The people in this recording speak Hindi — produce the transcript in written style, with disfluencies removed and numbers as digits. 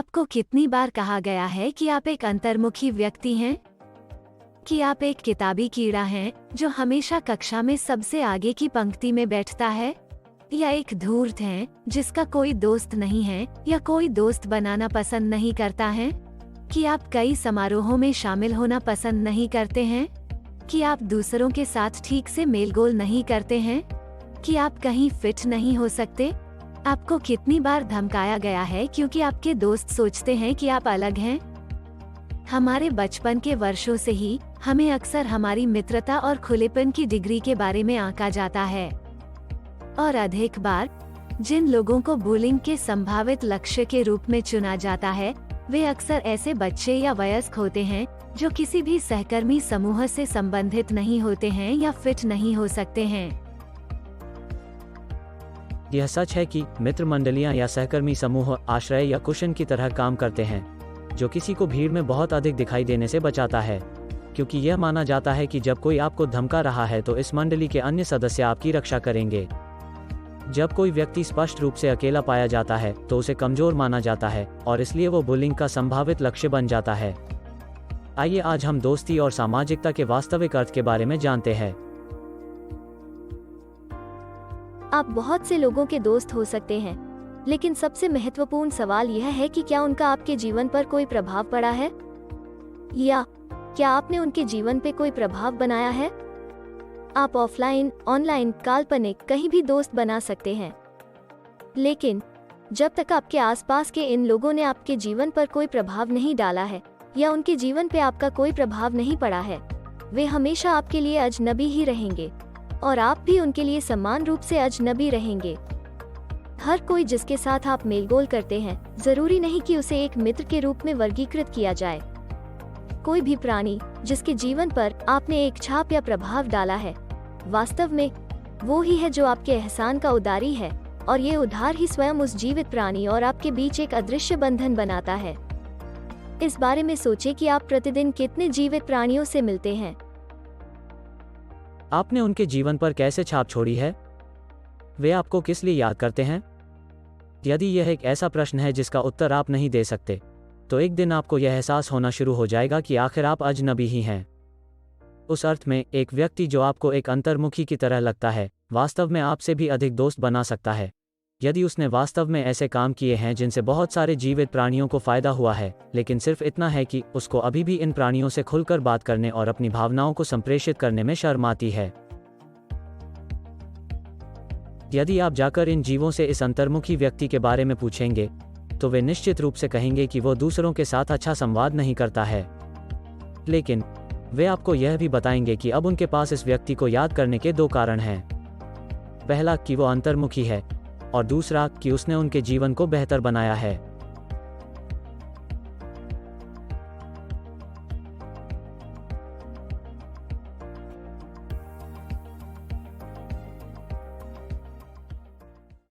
आपको कितनी बार कहा गया है कि आप एक अंतर्मुखी व्यक्ति हैं? कि आप एक किताबी कीड़ा हैं जो हमेशा कक्षा में सबसे आगे की पंक्ति में बैठता है? या एक धूर्त हैं जिसका कोई दोस्त नहीं है या कोई दोस्त बनाना पसंद नहीं करता है? कि आप कई समारोहों में शामिल होना पसंद नहीं करते हैं? कि आप दूसरों के साथ ठीक से मेलगोल नहीं करते हैं? कि आप कहीं फिट नहीं हो सकते? आपको कितनी बार धमकाया गया है क्योंकि आपके दोस्त सोचते हैं कि आप अलग हैं? हमारे बचपन के वर्षों से ही हमें अक्सर हमारी मित्रता और खुलेपन की डिग्री के बारे में आंका जाता है, और अधिक बार जिन लोगों को बुलिंग के संभावित लक्ष्य के रूप में चुना जाता है वे अक्सर ऐसे बच्चे या वयस्क होते हैं जो किसी भी सहकर्मी समूह से संबंधित नहीं होते हैं या फिट नहीं हो सकते हैं। यह सच है कि मित्र मंडलियां या सहकर्मी समूह आश्रय या कुशन की तरह काम करते हैं, जो किसी को भीड़ में बहुत अधिक दिखाई देने से बचाता है, क्योंकि यह माना जाता है कि जब कोई आपको धमका रहा है तो इस मंडली के अन्य सदस्य आपकी रक्षा करेंगे। जब कोई व्यक्ति स्पष्ट रूप से अकेला पाया जाता है तो उसे कमजोर माना जाता है और इसलिए वो बुलिंग का संभावित लक्ष्य बन जाता है। आइए आज हम दोस्ती और सामाजिकता के वास्तविक अर्थ के बारे में जानते हैं। आप बहुत से लोगों के दोस्त हो सकते हैं, लेकिन सबसे महत्वपूर्ण सवाल यह है कि क्या उनका आपके जीवन पर कोई प्रभाव पड़ा है, या क्या आपने उनके जीवन पे कोई प्रभाव बनाया है। आप ऑफलाइन, ऑनलाइन, काल्पनिक कहीं भी दोस्त बना सकते हैं, लेकिन जब तक आपके आसपास के इन लोगों ने आपके जीवन पर कोई प्रभाव नहीं डाला है या उनके जीवन पे आपका कोई प्रभाव नहीं पड़ा है, वे हमेशा आपके लिए अजनबी ही रहेंगे और आप भी उनके लिए समान रूप से अजनबी रहेंगे। हर कोई जिसके साथ आप मेलगोल करते हैं, जरूरी नहीं कि उसे एक मित्र के रूप में वर्गीकृत किया जाए। कोई भी प्राणी जिसके जीवन पर आपने एक छाप या प्रभाव डाला है, वास्तव में वो ही है जो आपके एहसान का उधारी है, और ये उधार ही स्वयं उस जीवित प्राणी और आपके बीच एक अदृश्य बंधन बनाता है। इस बारे में सोचें कि आप प्रतिदिन कितने जीवित प्राणियों से मिलते हैं। आपने उनके जीवन पर कैसे छाप छोड़ी है? वे आपको किस लिए याद करते हैं? यदि यह एक ऐसा प्रश्न है जिसका उत्तर आप नहीं दे सकते, तो एक दिन आपको यह एहसास होना शुरू हो जाएगा कि आखिर आप अजनबी ही हैं। उस अर्थ में एक व्यक्ति जो आपको एक अंतर्मुखी की तरह लगता है, वास्तव में आपसे भी अधिक दोस्त बना सकता है, यदि उसने वास्तव में ऐसे काम किए हैं जिनसे बहुत सारे जीवित प्राणियों को फायदा हुआ है, लेकिन सिर्फ इतना है कि उसको अभी भी इन प्राणियों से खुलकर बात करने और अपनी भावनाओं को संप्रेषित करने में शर्म आती है। यदि आप जाकर इन जीवों से इस अंतर्मुखी व्यक्ति के बारे में पूछेंगे, तो वे निश्चित रूप से कहेंगे कि वो दूसरों के साथ अच्छा संवाद नहीं करता है, लेकिन वे आपको यह भी बताएंगे कि अब उनके पास इस व्यक्ति को याद करने के दो कारण हैं। पहला कि वो अंतर्मुखी है, और दूसरा कि उसने उनके जीवन को बेहतर बनाया है।